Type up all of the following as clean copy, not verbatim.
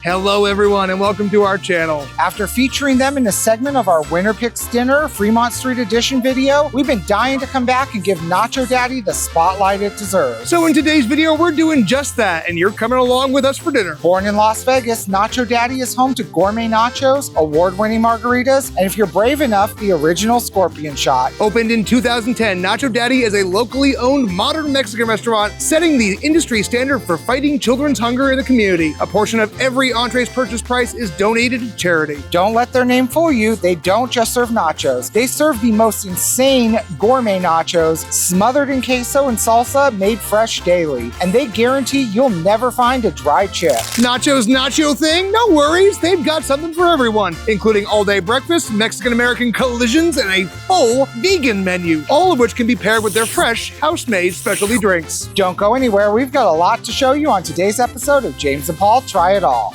Hello everyone and welcome to our channel. After featuring them in a segment of our Winter Picks Dinner Fremont Street Edition video, we've been dying to come back and give Nacho Daddy the spotlight it deserves. So in today's video, we're doing just that, and you're coming along with us for dinner. Born in Las Vegas, Nacho Daddy is home to gourmet nachos, award-winning margaritas, and if you're brave enough, the original scorpion shot. Opened in 2010, Nacho Daddy is a locally owned modern Mexican restaurant setting the industry standard for fighting children's hunger in the community. A portion of every entree's purchase price is donated to charity. Don't let their name fool you. They don't just serve nachos. They serve the most insane gourmet nachos, smothered in queso and salsa, made fresh daily. And they guarantee you'll never find a dry chip. Nacho's nacho thing? No worries. They've got something for everyone, including all-day breakfast, Mexican-American collisions, and a full vegan menu, all of which can be paired with their fresh, house-made specialty drinks. Don't go anywhere. We've got a lot to show you on today's episode of James and Paul Try It All.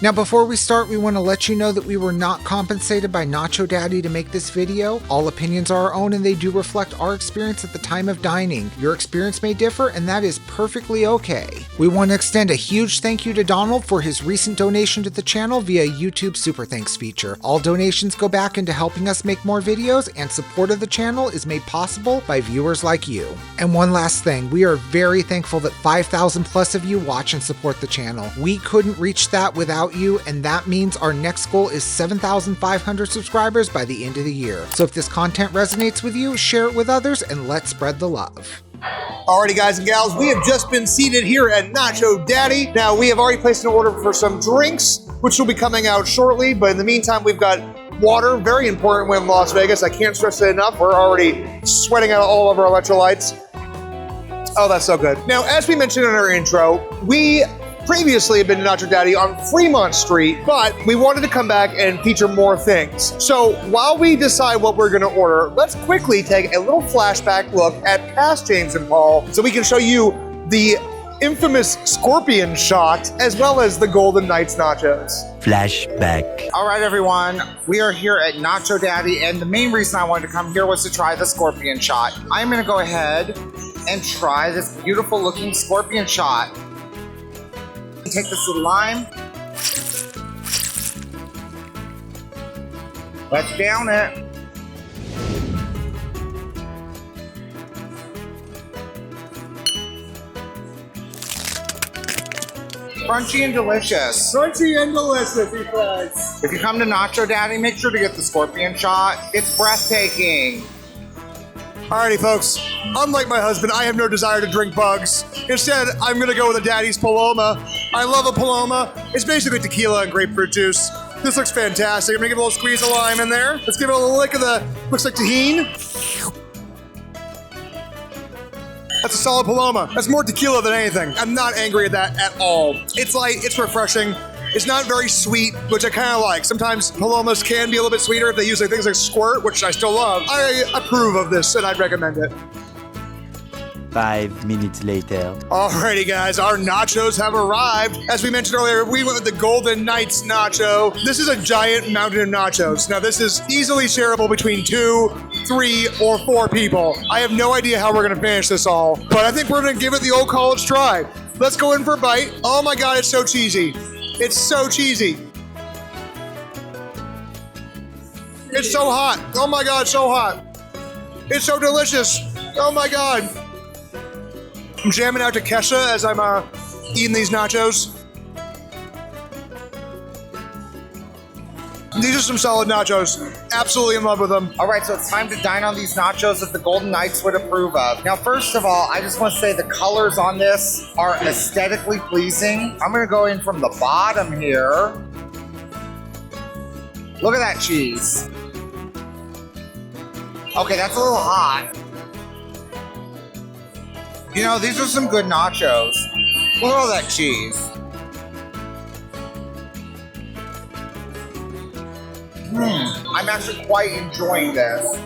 Now before we start, we want to let you know that we were not compensated by Nacho Daddy to make this video. All opinions are our own and they do reflect our experience at the time of dining. Your experience may differ and that is perfectly okay. We want to extend a huge thank you to Donald for his recent donation to the channel via YouTube Super Thanks feature. All donations go back into helping us make more videos, and support of the channel is made possible by viewers like you. And one last thing, we are very thankful that 5,000 plus of you watch and support the channel. We couldn't reach that without you, and that means our next goal is 7,500 subscribers by the end of the year. So if this content resonates with you, share it with others and let's spread the love. Alrighty guys and gals, we have just been seated here at Nacho Daddy. Now we have already placed an order for some drinks, which will be coming out shortly, but in the meantime we've got water, very important when in Las Vegas. I can't stress it enough. We're already sweating out all of our electrolytes. Oh, that's so good. Now, as we mentioned in our intro, we previously have been to Nacho Daddy on Fremont Street, but we wanted to come back and feature more things. So while we decide what we're gonna order, let's quickly take a little flashback look at past James and Paul so we can show you the infamous scorpion shot as well as the Golden Knights nachos. Flashback. All right, everyone, we are here at Nacho Daddy, and the main reason I wanted to come here was to try the scorpion shot. I'm gonna go ahead and try this beautiful looking scorpion shot. Take this little lime. Let's down it. Crunchy and delicious. Crunchy and delicious, you guys. If you come to Nacho Daddy, make sure to get the scorpion shot. It's breathtaking. Alrighty folks, unlike my husband, I have no desire to drink bugs. Instead, I'm gonna go with a Daddy's Paloma. I love a Paloma. It's basically tequila and grapefruit juice. This looks fantastic. I'm gonna give a little squeeze of lime in there. Let's give it a little lick of the, looks like tahini. That's a solid Paloma. That's more tequila than anything. I'm not angry at that at all. It's light, it's refreshing. It's not very sweet, which I kind of like. Sometimes Palomas can be a little bit sweeter if they use like things like Squirt, which I still love. I approve of this and I'd recommend it. 5 minutes later. Alrighty guys, our nachos have arrived. As we mentioned earlier, we went with the Golden Knights nacho. This is a giant mountain of nachos. Now this is easily shareable between 2, 3, or 4 people. I have no idea how we're gonna finish this all, but I think we're gonna give it the old college try. Let's go in for a bite. Oh my God, it's so cheesy. It's so cheesy. It's so hot. Oh my God, so hot. It's so delicious. Oh my God. I'm jamming out to Kesha as I'm eating these nachos. These are some solid nachos. Absolutely in love with them. All right, so it's time to dine on these nachos that the Golden Knights would approve of. Now, first of all, I just want to say the colors on this are aesthetically pleasing. I'm gonna go in from the bottom here. Look at that cheese. Okay, that's a little hot. You know, these are some good nachos. Look at all that cheese. I'm actually quite enjoying this.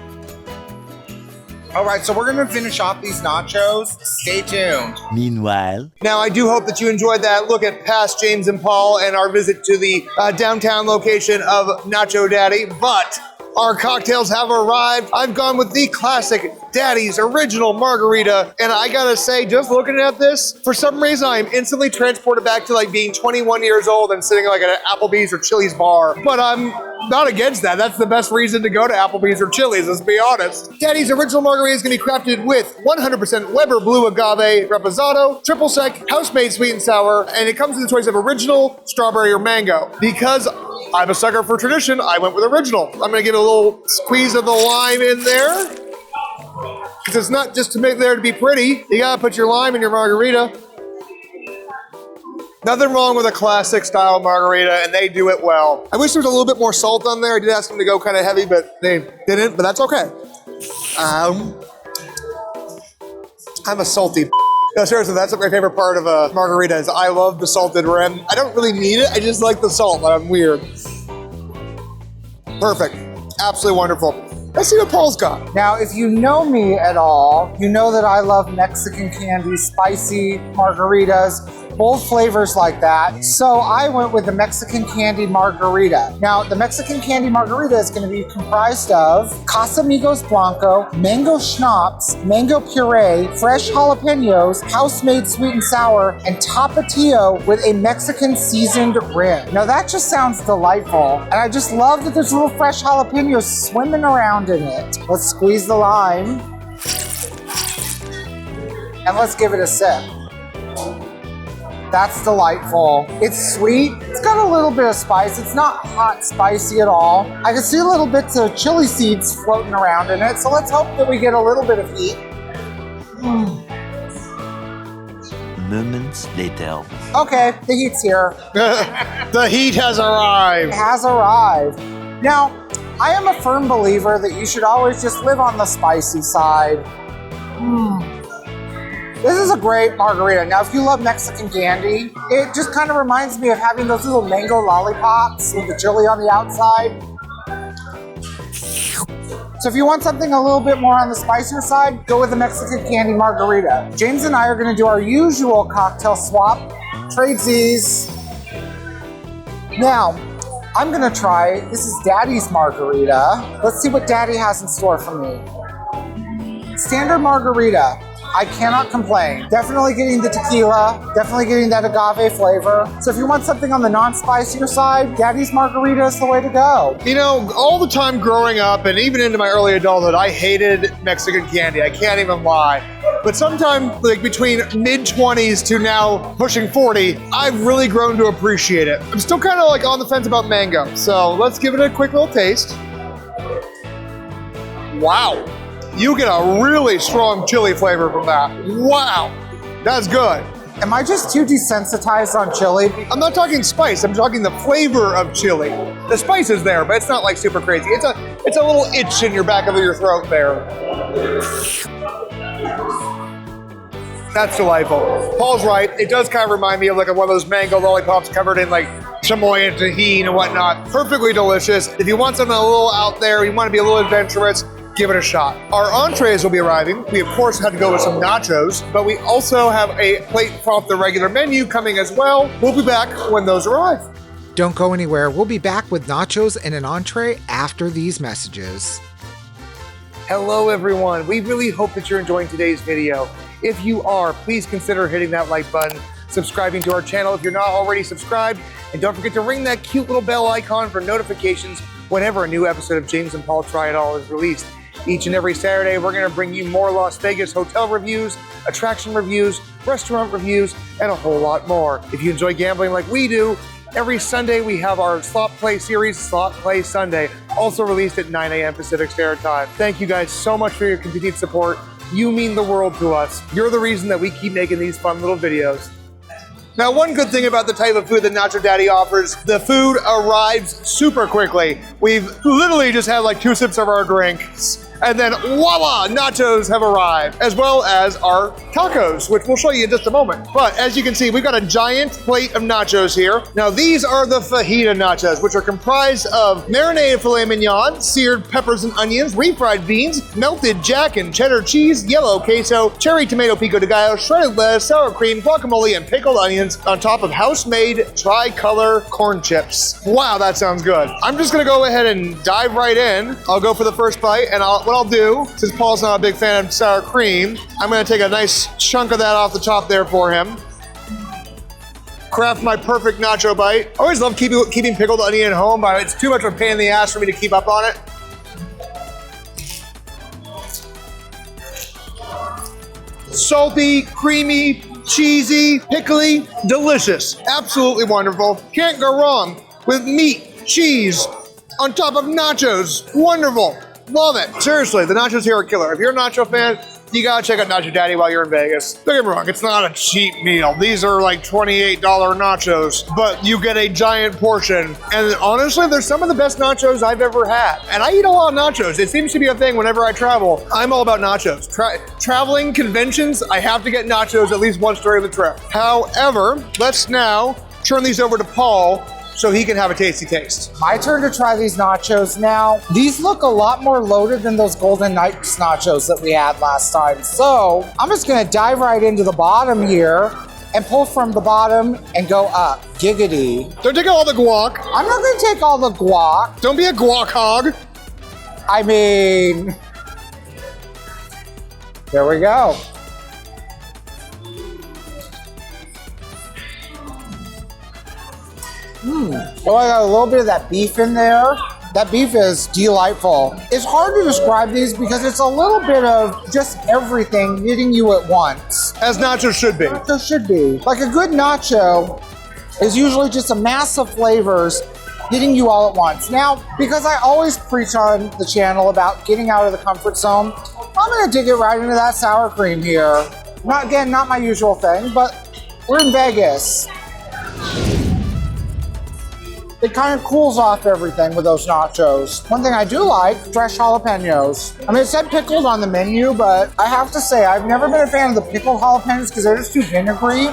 All right, so we're gonna finish off these nachos. Stay tuned. Meanwhile. Now, I do hope that you enjoyed that look at past James and Paul and our visit to the downtown location of Nacho Daddy, but Our cocktails have arrived. I've gone with the classic Daddy's Original Margarita. And I gotta say, just looking at this, for some reason, I am instantly transported back to like being 21 years old and sitting like at an Applebee's or Chili's bar. But I'm not against that. That's the best reason to go to Applebee's or Chili's, let's be honest. Daddy's Original Margarita is gonna be crafted with 100% Weber Blue Agave Reposado, triple sec, house-made sweet and sour, and it comes in the choice of original, strawberry, or mango. Because I'm a sucker for tradition, I went with original. I'm gonna give it a little squeeze of the lime in there. Because it's not just to make there to be pretty. You gotta put your lime in your margarita. Nothing wrong with a classic style margarita, and they do it well. I wish there was a little bit more salt on there. I did ask them to go kind of heavy, but they didn't, but that's okay. I'm a salty. No, seriously, that's my favorite part of a margarita is I love the salted rim. I don't really need it, I just like the salt, but I'm weird. Perfect, absolutely wonderful. Let's see what Paul's got. Now, if you know me at all, you know that I love Mexican candy, spicy margaritas, bold flavors like that. So I went with the Mexican candy margarita. Now, the Mexican candy margarita is going to be comprised of Casamigos Blanco, mango schnapps, mango puree, fresh jalapenos, house-made sweet and sour, and tapatio with a Mexican seasoned rim. Now, that just sounds delightful. And I just love that there's little fresh jalapenos swimming around in it. Let's squeeze the lime. And let's give it a sip. That's delightful. It's sweet. It's got a little bit of spice. It's not hot spicy at all. I can see a little bits of chili seeds floating around in it. So let's hope that we get a little bit of heat. Moments later. Okay, the heat's here. The heat has arrived. It has arrived. Now, I am a firm believer that you should always just live on the spicy side. This is a great margarita. Now, if you love Mexican candy, it just kind of reminds me of having those little mango lollipops with the chili on the outside. So if you want something a little bit more on the spicier side, go with the Mexican candy margarita. James and I are gonna do our usual cocktail swap, tradesies. Now, I'm gonna try, this is Daddy's margarita. Let's see what Daddy has in store for me. Standard margarita. I cannot complain. Definitely getting the tequila, definitely getting that agave flavor. So if you want something on the non-spicier side, Daddy's margarita is the way to go. You know, all the time growing up and even into my early adulthood, I hated Mexican candy. I can't even lie. But sometime like between mid-20s to now pushing 40, I've really grown to appreciate it. I'm still kind of like on the fence about mango. So let's give it a quick little taste. Wow. You get a really strong chili flavor from that. Wow, that's good. Am I just too desensitized on chili? I'm not talking spice, I'm talking the flavor of chili. The spice is there, but it's not like super crazy. It's a little itch in your back of your throat there. That's delightful. Paul's right, it does kind of remind me of like one of those mango lollipops covered in like chamoy and tahini and whatnot. Perfectly delicious. If you want something a little out there, you want to be a little adventurous, give it a shot. Our entrees will be arriving. We of course had to go with some nachos, but we also have a plate off the regular menu coming as well. We'll be back when those arrive. Don't go anywhere. We'll be back with nachos and an entree after these messages. Hello everyone. We really hope that you're enjoying today's video. If you are, please consider hitting that like button, subscribing to our channel if you're not already subscribed, and don't forget to ring that cute little bell icon for notifications whenever a new episode of James and Paul Try It All is released. Each and every Saturday, we're going to bring you more Las Vegas hotel reviews, attraction reviews, restaurant reviews, and a whole lot more. If you enjoy gambling like we do, every Sunday we have our Slot Play series, Slot Play Sunday, also released at 9 a.m. Pacific Standard Time. Thank you guys so much for your continued support. You mean the world to us. You're the reason that we keep making these fun little videos. Now, one good thing about the type of food that Nacho Daddy offers, the food arrives super quickly. We've literally just had like 2 sips of our drinks And then voila, nachos have arrived, as well as our tacos, which we'll show you in just a moment. But as you can see, we've got a giant plate of nachos here. Now these are the Fajita Nachos, which are comprised of marinated filet mignon, seared peppers and onions, refried beans, melted jack and cheddar cheese, yellow queso, cherry tomato pico de gallo, shredded lettuce, sour cream, guacamole, and pickled onions on top of house-made tri-color corn chips. Wow, that sounds good. I'm just gonna go ahead and dive right in. I'll go for the first bite, and what I'll do, since Paul's not a big fan of sour cream, I'm gonna take a nice chunk of that off the top there for him. Craft my perfect nacho bite. I always love keeping pickled onion at home, but it's too much of a pain in the ass for me to keep up on it. Salty, creamy, cheesy, pickly, delicious. Absolutely wonderful. Can't go wrong with meat, cheese, on top of nachos. Wonderful. Love it. Seriously, the nachos here are killer. If you're a nacho fan, you gotta check out Nacho Daddy while you're in Vegas. Don't get me wrong, it's not a cheap meal. These are like $28 nachos, but you get a giant portion. And honestly, they're some of the best nachos I've ever had. And I eat a lot of nachos. It seems to be a thing whenever I travel. I'm all about nachos. Traveling conventions, I have to get nachos at least once during the trip. However, let's now turn these over to Paul so he can have a tasty taste. My turn to try these nachos now. These look a lot more loaded than those Golden Knights nachos that we had last time. So I'm just gonna dive right into the bottom here and pull from the bottom and go up. Giggity. Don't take all the guac. I'm not gonna take all the guac. Don't be a guac hog. I mean, there we go. Oh, I got a little bit of that beef in there. That beef is delightful. It's hard to describe these because it's a little bit of just everything hitting you at once. As nachos should be. Nachos should be. Like a good nacho is usually just a mass of flavors hitting you all at once. Now, because I always preach on the channel about getting out of the comfort zone, I'm gonna dig it right into that sour cream here. Not my usual thing, but we're in Vegas. It kind of cools off everything with those nachos. One thing I do like, fresh jalapenos. I mean, it said pickled on the menu, but I have to say, I've never been a fan of the pickled jalapenos because they're just too vinegary.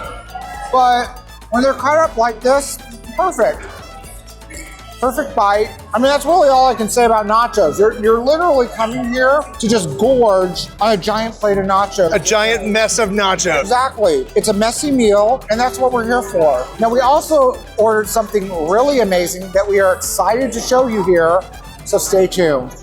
But when they're cut up like this, perfect. Perfect bite. I mean, that's really all I can say about nachos. You're literally coming here to just gorge on a giant plate of nachos. A giant mess of nachos. Exactly. It's a messy meal, and that's what we're here for. Now, we also ordered something really amazing that we are excited to show you here, so stay tuned.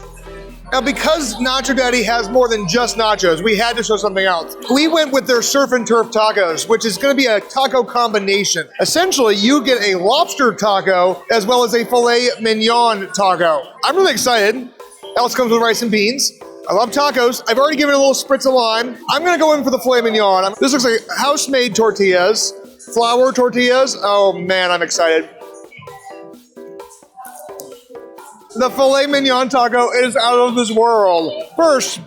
Now, because Nacho Daddy has more than just nachos, we had to show something else. We went with their surf and turf tacos, which is gonna be a taco combination. Essentially, you get a lobster taco as well as a filet mignon taco. I'm really excited. It also comes with rice and beans. I love tacos. I've already given it a little spritz of lime. I'm gonna go in for the filet mignon. This looks like house-made tortillas, flour tortillas. Oh man, I'm excited. The filet mignon taco is out of this world. First,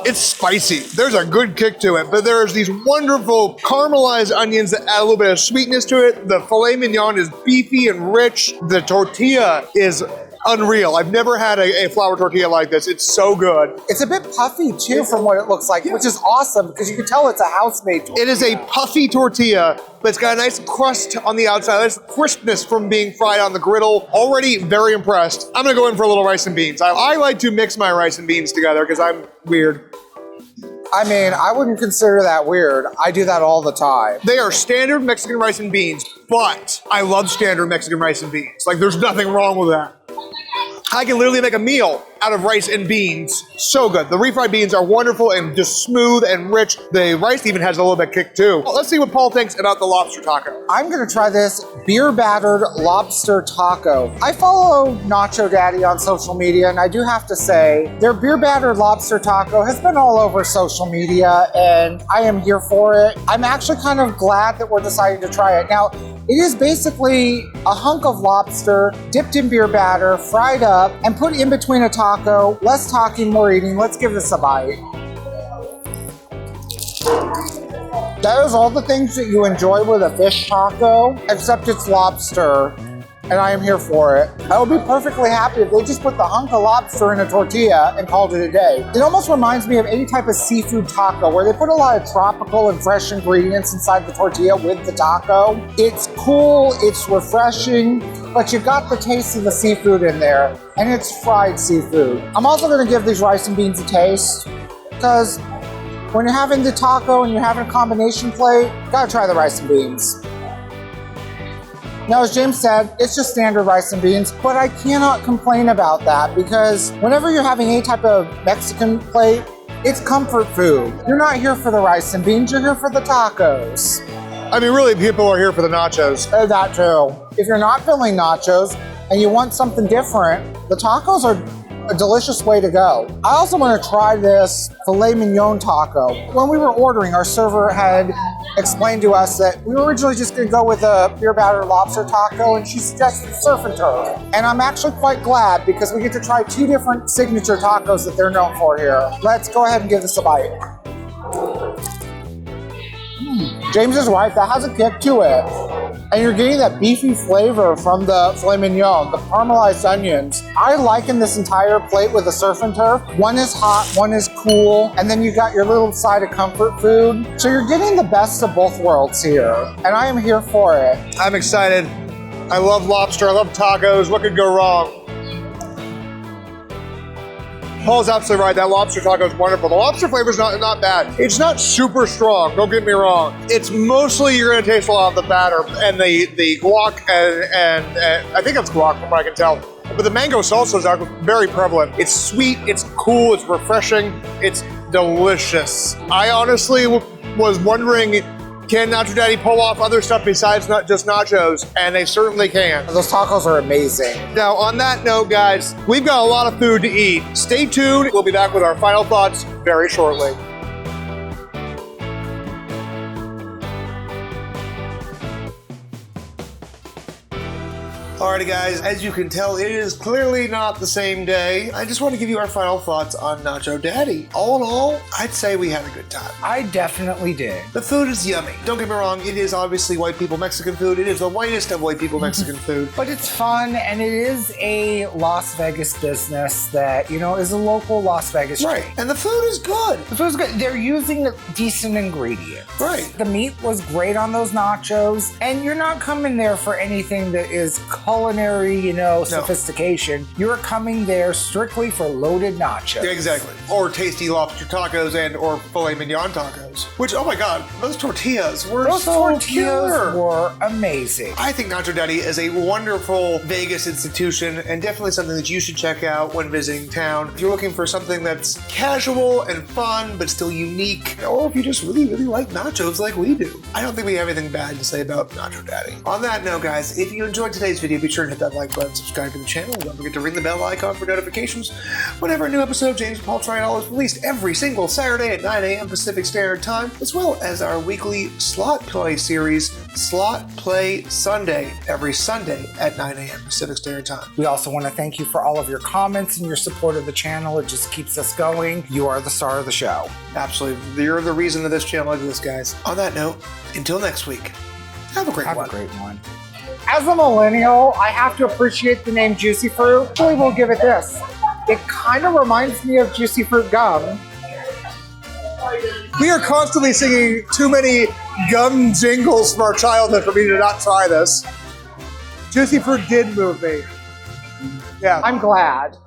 it's spicy. There's a good kick to it, but there's these wonderful caramelized onions that add a little bit of sweetness to it. The filet mignon is beefy and rich. The tortilla is unreal. I've never had a flour tortilla like this. It's so good. It's a bit puffy too from what it looks like, which is awesome because you can tell it's a house-made tortilla. It is a puffy tortilla, but it's got a nice crust on the outside. There's crispness from being fried on the griddle. Already very impressed. I'm gonna go in for a little rice and beans. I like to mix my rice and beans together because I'm weird. I mean, I wouldn't consider that weird. I do that all the time. They are standard Mexican rice and beans, but I love standard Mexican rice and beans. Like, there's nothing wrong with that. I can literally make a meal out of rice and beans. So good. The refried beans are wonderful and just smooth and rich. The rice even has a little bit kick too. Well, let's see what Paul thinks about the lobster taco. I'm gonna try this beer battered lobster taco. I follow Nacho Daddy on social media, and I do have to say, their beer battered lobster taco has been all over social media, and I am here for it. I'm actually kind of glad that we're deciding to try it. Now, it is basically a hunk of lobster dipped in beer batter, fried up, and put in between a taco. Less talking, more eating. Let's give this a bite. That is all the things that you enjoy with a fish taco, except it's lobster. and I am here for it. I would be perfectly happy if they just put the hunk of lobster in a tortilla and called it a day. It almost reminds me of any type of seafood taco where they put a lot of tropical and fresh ingredients inside the tortilla with the taco. It's cool, it's refreshing, but you've got the taste of the seafood in there, and it's fried seafood. I'm also gonna give these rice and beans a taste, because when you're having the taco and you're having a combination plate, you gotta try the rice and beans. Now, as James said, it's just standard rice and beans, but I cannot complain about that because whenever you're having any type of Mexican plate, it's comfort food. You're not here for the rice and beans, you're here for the tacos. I mean, really, people are here for the nachos. That too. If you're not feeling nachos and you want something different, the tacos are a delicious way to go. I also want to try this filet mignon taco. When we were ordering, our server had explained to us that we were originally just going to go with a beer battered lobster taco, and she suggested surf and turf. And I'm actually quite glad because we get to try 2 different signature tacos that they're known for here. Let's go ahead and give this a bite. James is right, that has a kick to it. And you're getting that beefy flavor from the filet mignon, the caramelized onions. I liken this entire plate with a surf and turf. One is hot, one is cool, and then you got your little side of comfort food. So you're getting the best of both worlds here, and I am here for it. I'm excited. I love lobster, I love tacos. What could go wrong? Paul's absolutely right. That lobster taco is wonderful. The lobster flavor is not bad. It's not super strong, don't get me wrong. It's mostly, you're gonna taste a lot of the batter and the guac and I think it's guac from what I can tell. But the mango salsa is very prevalent. It's sweet, it's cool, it's refreshing, it's delicious. I honestly was wondering, can Nacho Daddy pull off other stuff besides not just nachos? And they certainly can. Those tacos are amazing. Now, on that note, guys, we've got a lot of food to eat. Stay tuned. We'll be back with our final thoughts very shortly. Alrighty guys, as you can tell, it is clearly not the same day. I just want to give you our final thoughts on Nacho Daddy. All in all, I'd say we had a good time. I definitely did. The food is yummy. Don't get me wrong, it is obviously white people Mexican food. It is the whitest of white people Mexican food. But it's fun, and it is a Las Vegas business that, you know, is a local Las Vegas Right, chain. and the food is good. The food's good. They're using decent ingredients. Right. The meat was great on those nachos, and you're not coming there for anything that is culinary, you know, sophistication. You're coming there strictly for loaded nachos. Yeah, exactly. Or tasty lobster tacos and or filet mignon tacos. Which, oh my God, those tortillas were were amazing. I think Nacho Daddy is a wonderful Vegas institution and definitely something that you should check out when visiting town. If you're looking for something that's casual and fun, but still unique, or if you just really, really like nachos like we do, I don't think we have anything bad to say about Nacho Daddy. On that note, guys, if you enjoyed today's video, be sure to hit that like button, subscribe to the channel, and don't forget to ring the bell icon for notifications whenever a new episode of James Paul Try It All is released every single Saturday at 9 a.m. Pacific Standard Time, as well as our weekly slot play series, Slot Play Sunday, every Sunday at 9 a.m. Pacific Standard Time. We also want to thank you for all of your comments and your support of the channel. It just keeps us going. You are the star of the show. Absolutely. You're the reason that this channel exists, guys. On that note, until next week, have a great one. As a millennial, I have to appreciate the name Juicy Fruit. Actually, we'll give it this. It kind of reminds me of Juicy Fruit gum. We are constantly singing too many gum jingles from our childhood for me to not try this. Juicy Fruit did move me. Yeah. I'm glad.